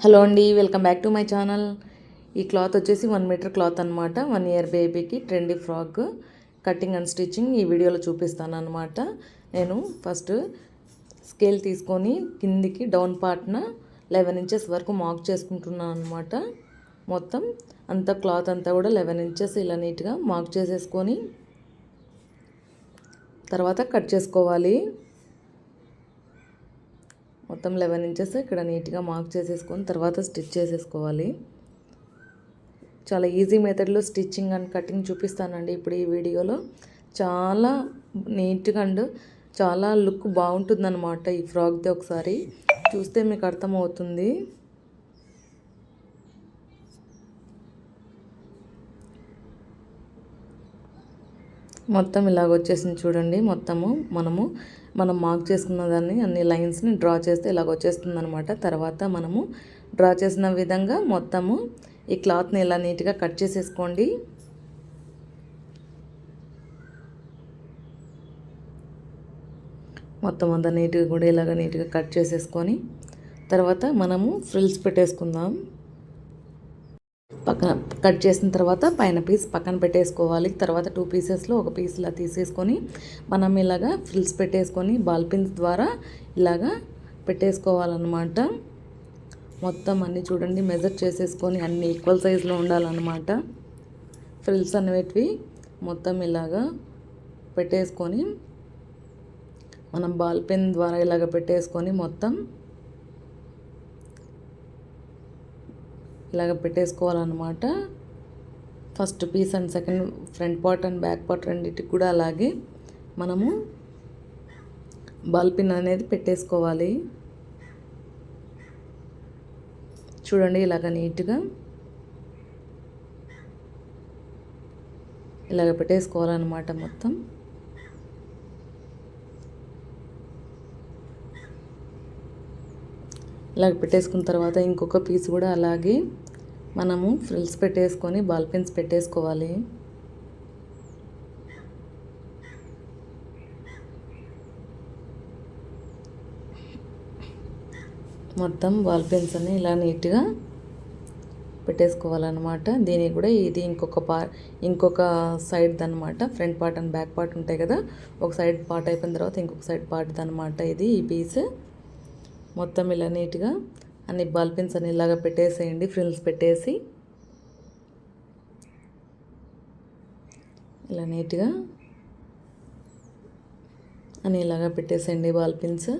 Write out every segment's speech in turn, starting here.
Hello అండి, welcome back to my channel. ఈ cloth వచ్చేసి 1 మీటర్ క్లాత్ అనమాట. 1 ఇయర్ బేబీకి trendy frock cutting and stitching ఈ వీడియోలో చూపిస్తాను అనమాట. నేను ఫస్ట్ స్కేల్ తీసుకొని కిందికి డౌన్ పార్ట్న 11 ఇంచెస్ వరకు మార్క్ చేసుకుంటున్నాను అనమాట. మొత్తం అంతా క్లాత్ అంతా కూడా 11 ఇంచెస్ ఇలా నీట్గా మార్క్ చేసేసుకొని తర్వాత కట్ చేసుకోవాలి. మొత్తం 11 ఇంచెస్ ఇక్కడ నీట్గా మార్క్ చేసేసుకొని తర్వాత స్టిచ్ చేసేసుకోవాలి. చాలా ఈజీ మెథడ్లో స్టిచ్చింగ్ అండ్ కటింగ్ చూపిస్తానండి ఇప్పుడు ఈ వీడియోలో. చాలా నీట్గా అండ్ చాలా లుక్ బాగుంటుందన్నమాట ఈ ఫ్రాక్ది. ఒకసారి చూస్తే మీకు అర్థమవుతుంది. మొత్తం ఇలాగ వచ్చేసింది చూడండి. మనం మార్క్ చేసుకున్న దాన్ని అన్ని లైన్స్ని డ్రా చేస్తే ఇలాగ వచ్చేస్తుంది అనమాట. తర్వాత మనము డ్రా చేసిన విధంగా మొత్తము ఈ క్లాత్ని ఇలా నీట్గా కట్ చేసేసుకోండి. మొత్తం అంతా నీట్గా కూడా ఇలాగ నీట్గా కట్ చేసేసుకొని తర్వాత మనము ఫ్రిల్స్ పెట్టేసుకుందాం. పక్కన కట్ చేసిన తర్వాత పైన పీస్ పక్కన పెట్టేసుకోవాలి. తర్వాత 2 పీసెస్లో ఒక పీస్ ఇలా తీసేసుకొని మనం ఇలాగా ఫ్రిల్స్ పెట్టేసుకొని బాల్ పిన్స్ ద్వారా ఇలాగా పెట్టేసుకోవాలన్నమాట. మొత్తం అన్నీ చూడండి మెజర్ చేసేసుకొని అన్ని ఈక్వల్ సైజులో ఉండాలన్నమాట. ఫ్రిల్స్ అనేటివి మొత్తం ఇలాగా పెట్టేసుకొని మనం బాల్ పిన్ ద్వారా ఇలాగ పెట్టేసుకొని మొత్తం ఇలాగ పెట్టేసుకోవాలన్నమాట. First piece and second front part and back part రెండింటికి కూడా అలాగే మనము బాల్ పిన్ అనేది పెట్టేసుకోవాలి. చూడండి ఇలాగ నీట్గా ఇలాగ పెట్టేసుకోవాలన్నమాట. మొత్తం ఇలాగ పెట్టేసుకున్న తర్వాత ఇంకొక పీస్ కూడా అలాగే మనము ఫ్రిల్స్ పెట్టేసుకొని బాల్ పిన్స్ పెట్టేసుకోవాలి. మొత్తం బాల్ పిన్స్ అన్ని ఇలా నీట్గా పెట్టేసుకోవాలన్నమాట. దీనికి కూడా ఇది ఇంకొక సైడ్ అనమాట. Front part and back part ఉంటాయి కదా, ఒక సైడ్ పార్ట్ అయిపోయిన తర్వాత ఇంకొక సైడ్ పార్ట్ అనమాట ఇది ఈ పీస్. మొత్తం ఇలా నీట్గా అన్ని బాల్ పిన్స్ అన్ని ఇలాగా పెట్టేసేయండి. ఫ్రిల్స్ పెట్టేసి ఇలా నీట్గా అన్ని ఇలాగా పెట్టేసేయండి బాల్ పిన్స్.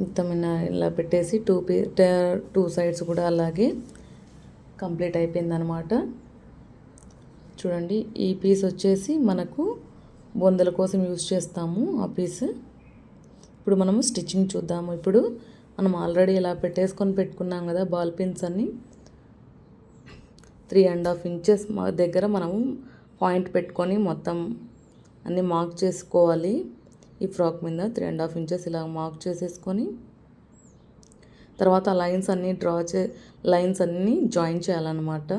మొత్తం ఇలా పెట్టేసి 2 సైడ్స్ కూడా అలాగే కంప్లీట్ అయిపోయిందనమాట. చూడండి ఈ పీస్ వచ్చేసి మనకు బొందల కోసం యూజ్ చేస్తాము ఆ పీస్. ఇప్పుడు మనము స్టిచ్చింగ్ చూద్దాము. ఇప్పుడు మనం ఆల్రెడీ ఇలా పెట్టుకున్నాం కదా బాల్ పిన్స్ అన్ని 3.5 ఇంచెస్ దగ్గర మనము పాయింట్ పెట్టుకొని మొత్తం అన్నీ మార్క్ చేసుకోవాలి. ఈ ఫ్రాక్ మీద 3.5 ఇంచెస్ ఇలా మార్క్ చేసేసుకొని తర్వాత లైన్స్ అన్నీ జాయిన్ చేయాలన్నమాట.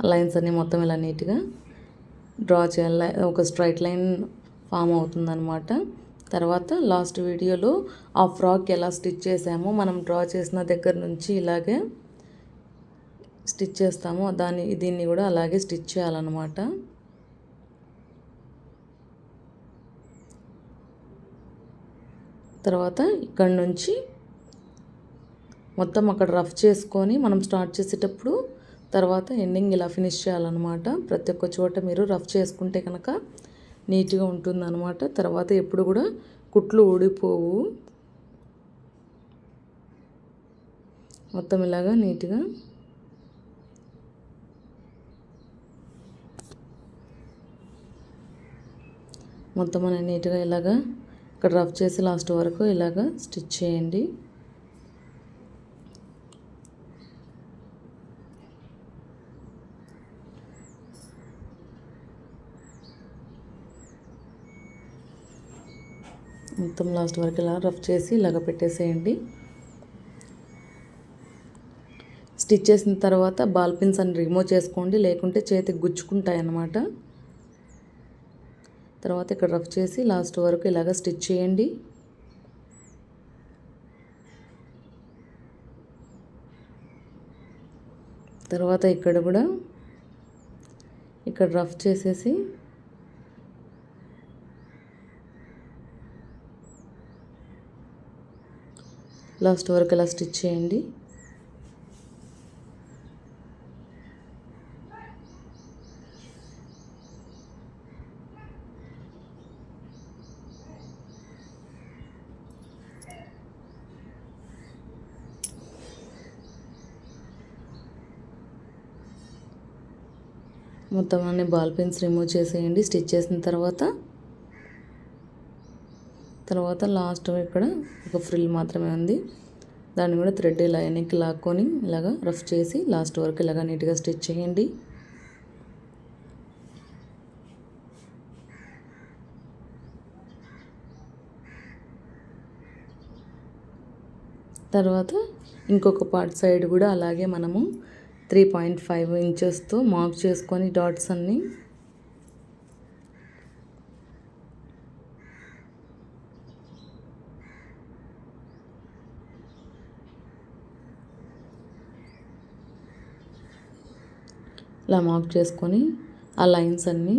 లైన్స్ అన్నీ మొత్తం ఇలా నీట్గా డ్రా చేయాలి. ఒక స్ట్రైట్ లైన్ ఫామ్ అవుతుందన్నమాట. తర్వాత లాస్ట్ వీడియోలో ఆ ఫ్రాక్ ఎలా స్టిచ్ చేసామో మనం డ్రా చేసిన దగ్గర నుంచి ఇలాగే స్టిచ్ చేస్తాము. దీన్ని కూడా అలాగే స్టిచ్ చేయాలన్నమాట. తర్వాత ఇక్కడ నుంచి మొత్తం అక్కడ రఫ్ చేసుకొని మనం స్టార్ట్ చేసేటప్పుడు తర్వాత ఎండింగ్ ఇలా ఫినిష్ చేయాలన్నమాట. ప్రతి ఒక్క చోట మీరు రఫ్ చేసుకుంటే కనుక నీట్గా ఉంటుందన్నమాట. తర్వాత ఎప్పుడు కూడా కుట్లు ఊడిపోవు. మొత్తం ఇలాగా నీట్గా మొత్తం అని నీట్గా ఇలాగా ఇక్కడ రఫ్ చేసి లాస్ట్ వరకు ఇలాగా స్టిచ్ చేయండి. మొత్తం లాస్ట్ వరకు ఇలా రఫ్ చేసి ఇలాగ పెట్టేసేయండి. స్టిచ్ చేసిన తర్వాత బాల్ పిన్స్ అని రిమూవ్ చేసుకోండి, లేకుంటే చేతికి గుచ్చుకుంటాయి అన్నమాట. తర్వాత ఇక్కడ రఫ్ చేసి లాస్ట్ వరకు ఇలాగ స్టిచ్ చేయండి. తర్వాత ఇక్కడ కూడా ఇక్కడ రఫ్ చేసేసి లాస్ట్ వరకు ఇలా స్టిచ్ చేయండి. మొత్తం అన్ని బాల్ పిన్స్ రిమూవ్ చేసేయండి స్టిచ్ చేసిన తర్వాత లాస్ట్ ఇక్కడ ఒక ఫ్రిల్ మాత్రమే ఉంది, దాన్ని కూడా థ్రెడ్ ఇలా వెనక్కి లాక్కొని ఇలాగా రఫ్ చేసి లాస్ట్ వరకు ఇలాగా నీట్గా స్టిచ్ చేయండి. తర్వాత ఇంకొక పార్ట్ సైడ్ కూడా అలాగే మనము 3.5 ఇంచెస్తో మార్క్ చేసుకొని డాట్స్ అన్నీ ఇలా మార్క్ చేసుకొని ఆ లైన్స్ అన్నీ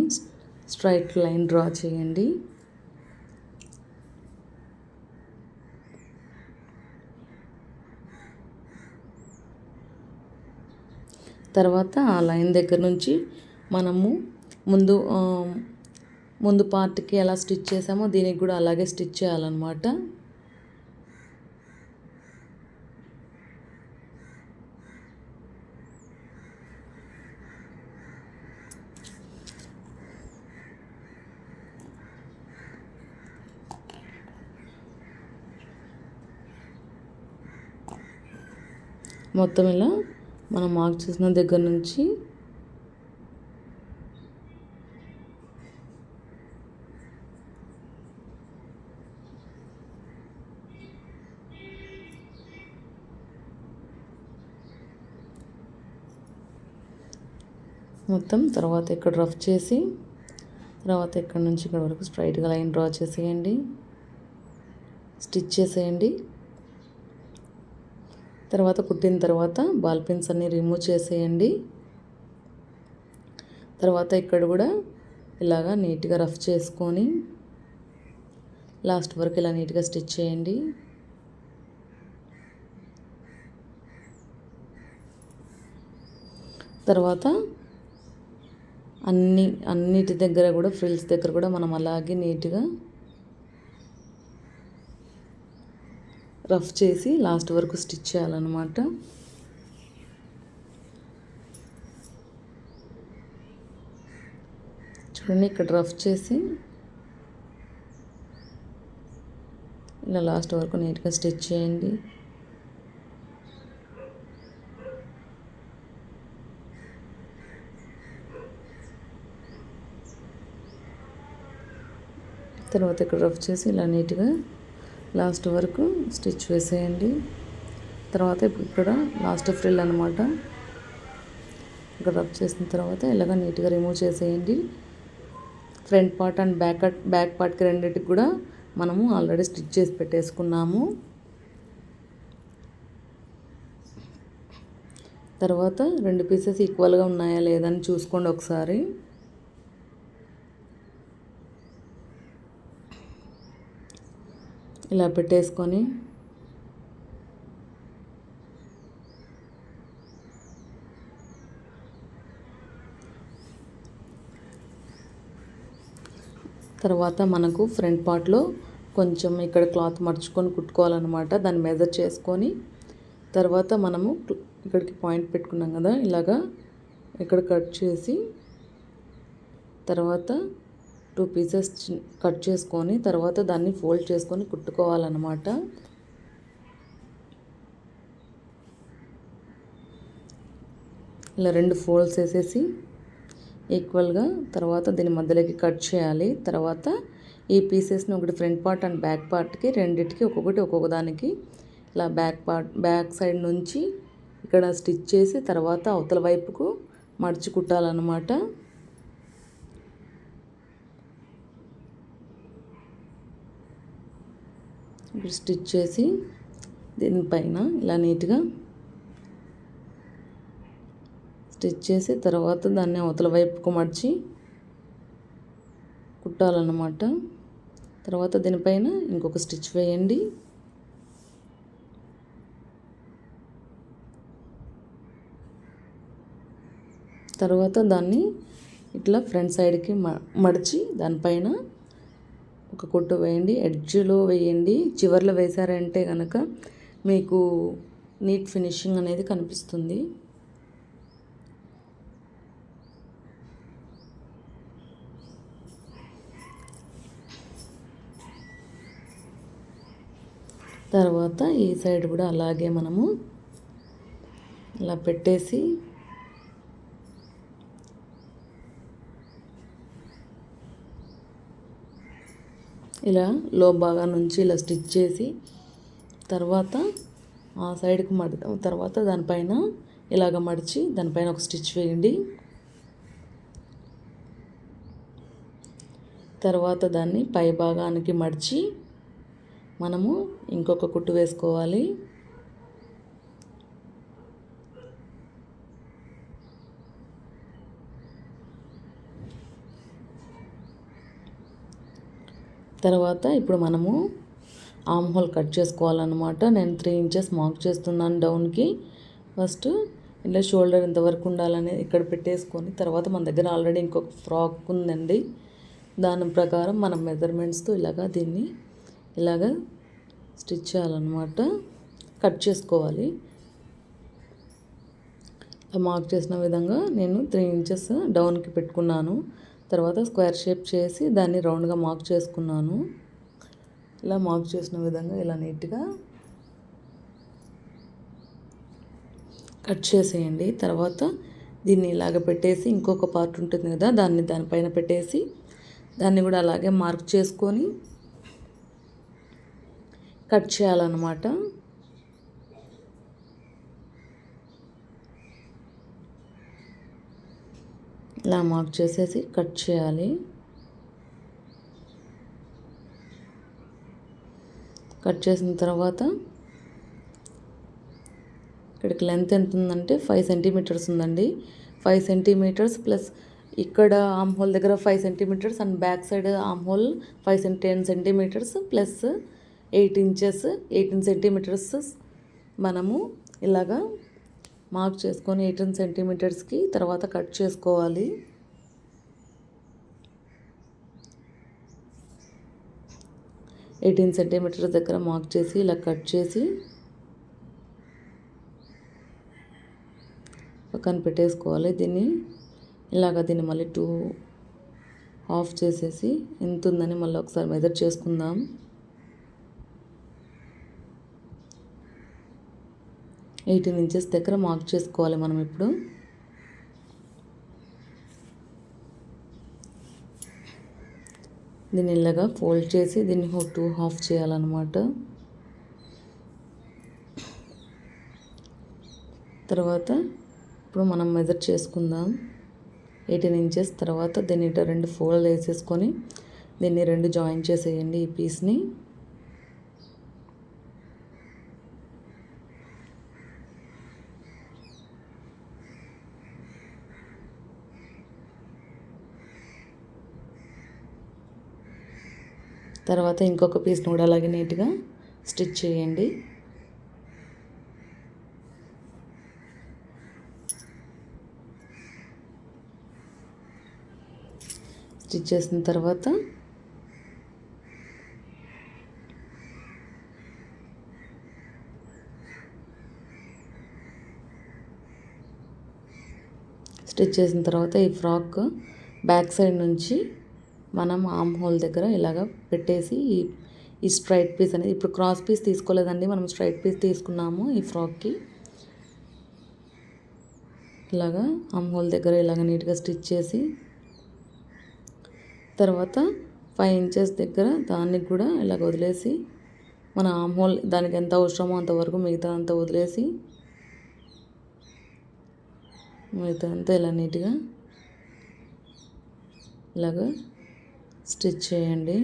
స్ట్రైట్ లైన్ డ్రా చేయండి. తర్వాత ఆ లైన్ దగ్గర నుంచి మనము ముందు పార్ట్కి ఎలా స్టిచ్ చేసామో దీనికి కూడా అలాగే స్టిచ్ చేయాలన్నమాట. మొత్తం ఇలా మనం మార్క్ చేసిన దగ్గర నుంచి మొత్తం తర్వాత ఇక్కడ రఫ్ చేసి తర్వాత ఇక్కడ నుంచి ఇక్కడ వరకు స్ట్రైట్గా లైన్ డ్రా చేసేయండి, స్టిచ్ చేసేయండి. తర్వాత కుట్టిన తర్వాత బాల్ పిన్స్ అన్నీ రిమూవ్ చేసేయండి. తర్వాత ఇక్కడ కూడా ఇలాగా నీట్గా రఫ్ చేసుకొని లాస్ట్ వరకు ఇలా నీట్గా స్టిచ్ చేయండి. తర్వాత అన్నిటి దగ్గర కూడా ఫ్రిల్స్ దగ్గర కూడా మనం అలాగే నీట్గా రఫ్ చేసి లాస్ట్ వరకు స్టిచ్ చేయాలన్నమాట. చూడండి ఇక్కడ రఫ్ చేసి ఇలా లాస్ట్ వరకు నీట్గా స్టిచ్ చేయండి. తర్వాత ఇక్కడ రఫ్ చేసి ఇలా నీట్గా లాస్ట్ వరకు స్టిచ్ వేసేయండి. తర్వాత ఇక్కడ లాస్ట్ ఫ్రిల్ అనమాట, ఇక్కడ రఫ్ చేసిన తర్వాత ఇలాగ నీట్గా రిమూవ్ చేసేయండి. ఫ్రంట్ పార్ట్ అండ్ బ్యాక్ పార్ట్కి రెండింటికి కూడా మనము ఆల్రెడీ స్టిచ్ చేసి పెట్టేసుకున్నాము. తర్వాత రెండు పీసెస్ ఈక్వల్గా ఉన్నాయా లేదని చూసుకోండి ఒకసారి. ఇలా పెట్టేసుకొని తర్వాత మనకు ఫ్రంట్ పార్ట్లో కొంచెం ఇక్కడ క్లాత్ మర్చుకొని కుట్టుకోవాలన్నమాట. దాన్ని మెజర్ చేసుకొని తర్వాత మనము ఇక్కడికి పాయింట్ పెట్టుకున్నాం కదా, ఇలాగా ఇక్కడ కట్ చేసి తర్వాత 2 పీసెస్ కట్ చేసుకొని తర్వాత దాన్ని ఫోల్డ్ చేసుకొని కుట్టుకోవాలన్నమాట. ఇలా 2 ఫోల్డ్స్ వేసేసి ఈక్వల్గా తర్వాత దీని మధ్యలోకి కట్ చేయాలి. తర్వాత ఈ పీసెస్ని ఒకటి ఫ్రంట్ పార్ట్ అండ్ బ్యాక్ పార్ట్కి రెండింటికి ఒక్కొక్క దానికి ఇలా బ్యాక్ సైడ్ నుంచి ఇక్కడ స్టిచ్ చేసి తర్వాత అవతల వైపుకు మడిచి కుట్టాలన్నమాట. ఇప్పుడు స్టిచ్ చేసి దీనిపైన ఇలా నీట్గా స్టిచ్ చేసి తర్వాత దాన్ని అవతల వైపుకు మడిచి కుట్టాలన్నమాట. తర్వాత దీనిపైన ఇంకొక స్టిచ్ వేయండి. తర్వాత దాన్ని ఇట్లా ఫ్రంట్ సైడ్కి మడిచి దానిపైన ఒక కుట్టు వేయండి. ఎడ్జ్లో వేయండి. చివర్లో వేసారంటే కనుక మీకు నీట్ ఫినిషింగ్ అనేది కనిపిస్తుంది. తర్వాత ఈ సైడ్ కూడా అలాగే మనము ఇలా పెట్టేసి ఇలా లో భాగం నుంచి ఇలా స్టిచ్ చేసి తర్వాత ఆ సైడ్కి తర్వాత దానిపైన ఇలాగ మడిచి దానిపైన ఒక స్టిచ్ వేయండి. తర్వాత దాన్ని పై భాగానికి మడిచి మనము ఇంకొక కుట్టు వేసుకోవాలి. తర్వాత ఇప్పుడు మనము ఆర్మ్ హోల్ కట్ చేసుకోవాలన్నమాట. నేను 3 ఇంచెస్ మార్క్ చేస్తున్నాను డౌన్కి. ఫస్ట్ ఇలా షోల్డర్ ఎంతవరకు ఉండాలని ఇక్కడ పెట్టేసుకొని తర్వాత మన దగ్గర ఆల్రెడీ ఇంకొక ఫ్రాక్ ఉందండి. దాని ప్రకారం మనం మెజర్మెంట్స్తో దీన్ని ఇలాగా స్టిచ్ చేయాలన్నమాట. కట్ చేసుకోవాలి. మార్క్ చేసిన విధంగా నేను 3 ఇంచెస్ డౌన్కి పెట్టుకున్నాను. తర్వాత స్క్వేర్ షేప్ చేసి దాన్ని రౌండ్గా మార్క్ చేసుకున్నాను. ఇలా మార్క్ చేసిన విధంగా ఇలా నీట్గా కట్ చేసేయండి. తర్వాత దీన్ని ఇలాగ పెట్టేసి ఇంకొక పార్ట్ ఉంటుంది కదా దానిపైన పెట్టేసి దాన్ని కూడా అలాగే మార్క్ చేసుకొని కట్ చేయాలన్నమాట. ఇలా మార్క్ చేసేసి కట్ చేయాలి. కట్ చేసిన తర్వాత ఇక్కడికి లెంత్ ఎంత ఉందంటే 5 సెంటీమీటర్స్ ఉందండి. 5 సెంటీమీటర్స్ ప్లస్ ఇక్కడ ఆర్మ్ హోల్ దగ్గర 5 centimetres and back side arm hole 10 centimetres plus 8 inches 18 centimetres మనము ఇలాగా మార్క్ చేసుకొని 18 సెంటీమీటర్స్కి తర్వాత కట్ చేసుకోవాలి. ఎయిటీన్ సెంటీమీటర్స్ దగ్గర మార్క్ చేసి ఇలా కట్ చేసి పక్కన పెట్టేసుకోవాలి. దీన్ని మళ్ళీ 2 హాఫ్ చేసేసి ఎంత ఉందని మళ్ళీ ఒకసారి మెజర్ చేసుకుందాం. ఎయిటీన్ ఇంచెస్ దగ్గర మార్క్ చేసుకోవాలి మనం ఇప్పుడు. దీన్ని ఇలాగా ఫోల్డ్ చేసి దీన్ని 2 హాఫ్ చేయాలన్నమాట. తర్వాత ఇప్పుడు మనం మెజర్ చేసుకుందాం. 18 ఇంచెస్ తర్వాత దీన్ని 2 ఫోల్డ్ వేసేసుకొని దీన్ని 2 జాయిన్ చేసేయండి ఈ పీస్ని. తర్వాత ఇంకొక పీస్ని కూడా అలాగే నీట్గా స్టిచ్ చేయండి. స్టిచ్ చేసిన తర్వాత ఈ ఫ్రాక్ బ్యాక్ సైడ్ నుంచి మనం ఆర్మ్ హోల్ దగ్గర ఇలాగ పెట్టేసి ఈ స్ట్రైట్ పీస్ అనేది ఇప్పుడు క్రాస్ పీస్ తీసుకోలేదండి, మనం స్ట్రైట్ పీస్ తీసుకున్నాము ఈ ఫ్రాక్కి. ఇలాగా ఆర్మ్ హోల్ దగ్గర ఇలాగ నీట్గా స్టిచ్ చేసి తర్వాత 5 ఇంచెస్ దగ్గర దానికి కూడా ఇలాగ వదిలేసి మన ఆర్మ్ హోల్ దానికి ఎంత అవసరమో అంతవరకు మిగతా అంతా వదిలేసి మిగతా అంతా ఇలా నీట్గా ఇలాగా స్టిచ్ చేయండి.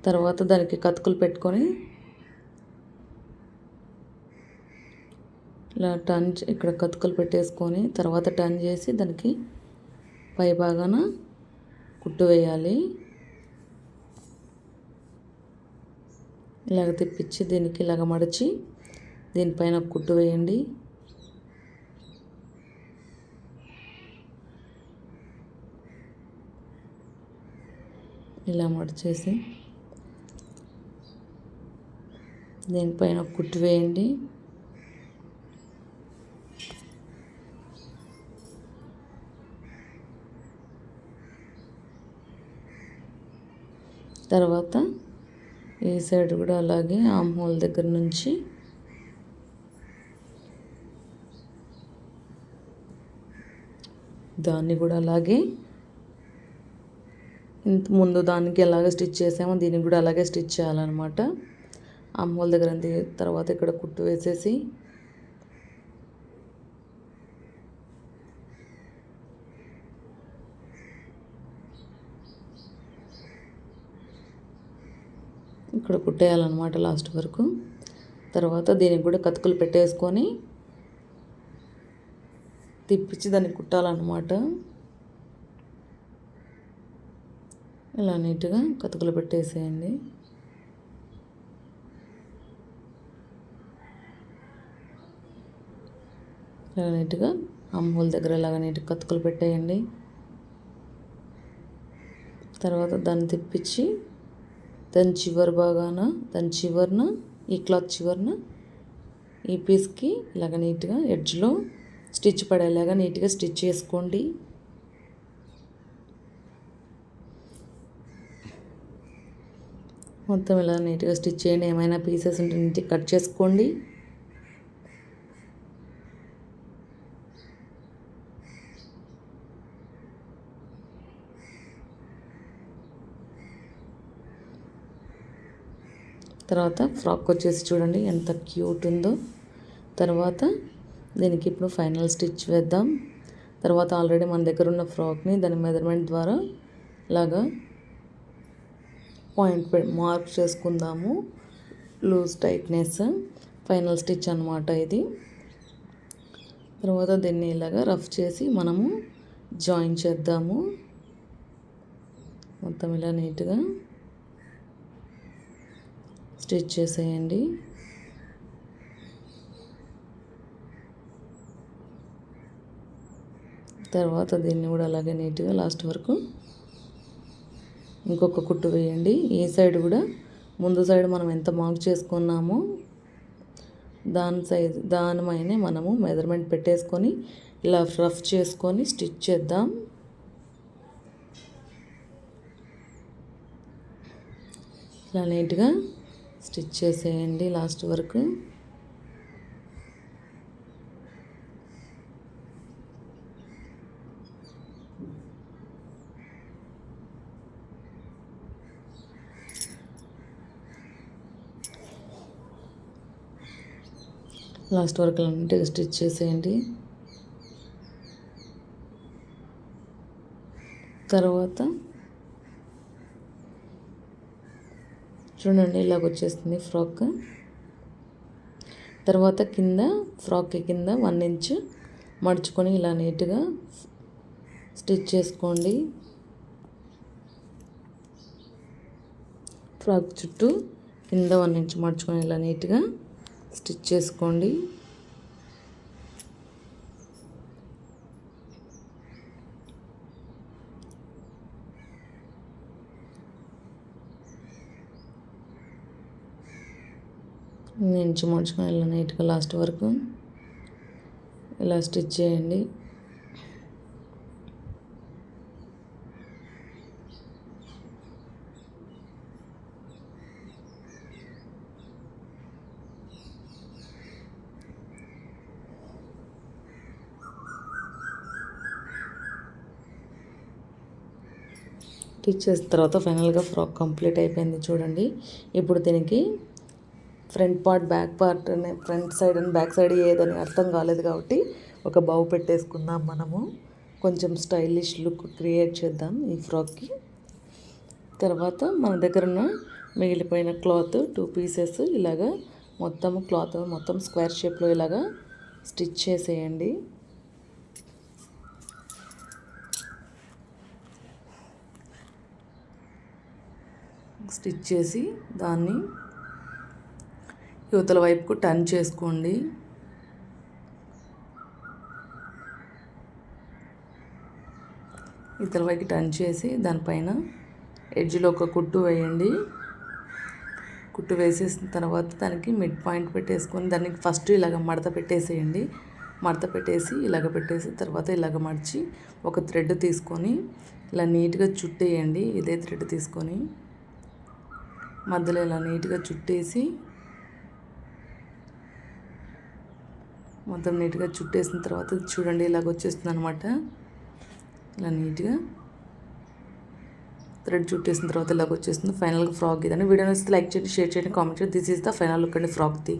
తర్వాత దానికి కతుకులు పెట్టుకొని ఇలా ఇక్కడ కతుకులు పెట్టేసుకొని తర్వాత టర్న్ చేసి దానికి పై భాగాన కుట్టు వేయాలి. ఇలాగ తిప్పించి దీనికి ఇలాగ మడిచి దీనిపైన కుట్టు వేయండి. ఇలా మడిచేసి దీనిపైన కుట్టు వేయండి. తర్వాత ఈ సైడ్ కూడా అలాగే ఆమ్ హోల్ దగ్గర నుంచి దాన్ని కూడా అలాగే ఇంత ముందు దానికి ఎలాగ స్టిచ్ చేసామో దీనికి కూడా అలాగే స్టిచ్ చేయాలన్నమాట. ఆమ్ హోల్ దగ్గర తర్వాత ఇక్కడ కుట్టు వేసేసి ఇక్కడ కుట్టేయాలన్నమాట లాస్ట్ వరకు. తర్వాత దీనికి కూడా కతుకులు పెట్టేసుకొని తిప్పించి దాన్ని కుట్టాలన్నమాట. ఇలా నీట్గా కతుకులు పెట్టేసేయండి. ఇలా నీట్గా అమ్మోల దగ్గర ఇలాగ నీట్గా కతుకులు పెట్టేయండి. తర్వాత దాన్ని తిప్పించి దాని చివరి భాగాన ఈ క్లాత్ చివరన ఈ పీస్కి ఇలాగ నీట్గా ఎడ్జ్లో స్టిచ్ పడేలాగా నీట్గా స్టిచ్ చేసుకోండి. మొత్తం ఇలా నీట్గా స్టిచ్ చేయండి. ఏమైనా పీసెస్ ఉంటే నీట్గా కట్ చేసుకోండి. తర్వాత ఫ్రాక్ వచ్చేసి చూడండి ఎంత క్యూట్ ఉందో. తర్వాత దీనికి ఇప్పుడు ఫైనల్ స్టిచ్ వేద్దాం. తర్వాత ఆల్రెడీ మన దగ్గర ఉన్న ఫ్రాక్ని దాని మెజర్మెంట్ ద్వారా ఇలాగా మార్క్ చేసుకుందాము. లూజ్ టైట్నెస్ ఫైనల్ స్టిచ్ అన్నమాట ఇది. తర్వాత దీన్ని ఇలాగా రఫ్ చేసి మనము జాయిన్ చేద్దాము. మొత్తం ఇలా నీట్గా స్టిచ్ చేసేయండి. తర్వాత దీన్ని కూడా అలాగే నీట్గా లాస్ట్ వరకు ఇంకొక కుట్టు వేయండి. ఈ సైడ్ కూడా ముందు సైడ్ మనం ఎంత మార్క్ చేసుకున్నామో దానిపైనే మనము మెజర్మెంట్ పెట్టేసుకొని ఇలా రఫ్ చేసుకొని స్టిచ్ చేద్దాం. ఇలా నీట్గా స్టిచ్ చేసేయండి లాస్ట్ వరకు. లాస్ట్ వరకు నీట్గా స్టిచ్ చేసేయండి. తర్వాత చూడండి ఇలాగ వచ్చేస్తుంది ఫ్రాక్. తర్వాత ఫ్రాక్కి కింద 1 ఇంచ్ మడుచుకొని ఇలా నీట్గా స్టిచ్ చేసుకోండి. ఫ్రాక్ చుట్టూ కింద 1 ఇంచ్ మడుచుకొని ఇలా నీట్గా స్టిచ్ చేసుకోండి. ఇంచు మడుచుకొని ఇలా నీట్గా లాస్ట్ వరకు ఇలా స్టిచ్ చేయండి. స్టిచ్ చేసిన తర్వాత ఫైనల్గా ఫ్రాక్ కంప్లీట్ అయిపోయింది చూడండి. ఇప్పుడు దీనికి ఫ్రంట్ పార్ట్ బ్యాక్ పార్ట్ అని front side and back side ఏదని అర్థం కాలేదు కాబట్టి ఒక బౌ పెట్టేసుకుందాం మనము. కొంచెం స్టైలిష్ లుక్ క్రియేట్ చేద్దాం ఈ ఫ్రాక్కి. తర్వాత మన దగ్గర ఉన్న మిగిలిపోయిన క్లాత్ 2 పీసెస్ ఇలాగా క్లాత్ మొత్తం స్క్వేర్ షేప్లో ఇలాగా స్టిచ్ చేసేయండి. స్టిచ్ చేసి దాన్ని యువతల వైపుకు టర్న్ చేసుకోండి. ఇతల వైపు టర్న్ చేసి దానిపైన ఎడ్జ్లో ఒక కుట్టు వేయండి. కుట్టు వేసేసిన తర్వాత దానికి మిడ్ పాయింట్ పెట్టేసుకొని దానికి ఫస్ట్ ఇలాగ మడత పెట్టేసేయండి. మడత పెట్టేసి ఇలాగ పెట్టేసి తర్వాత ఇలాగ మడిచి ఒక థ్రెడ్ తీసుకొని ఇలా నీట్గా చుట్టేయండి. ఇదే థ్రెడ్ తీసుకొని మధ్యలో ఇలా నీట్గా చుట్టేసి మొత్తం నీట్గా చుట్టేసిన తర్వాత చూడండి ఇలాగ వచ్చేస్తుంది అనమాట. ఇలా నీట్గా థ్రెడ్ చుట్టేసిన తర్వాత ఇలాగ వచ్చేస్తుంది ఫైనల్గా ఫ్రాక్. ఇదని వీడియో నచ్చితే లైక్ చేయండి, షేర్ చేయండి, కామెంట్ చేయండి. This is the final look అండి ఫ్రాక్ది.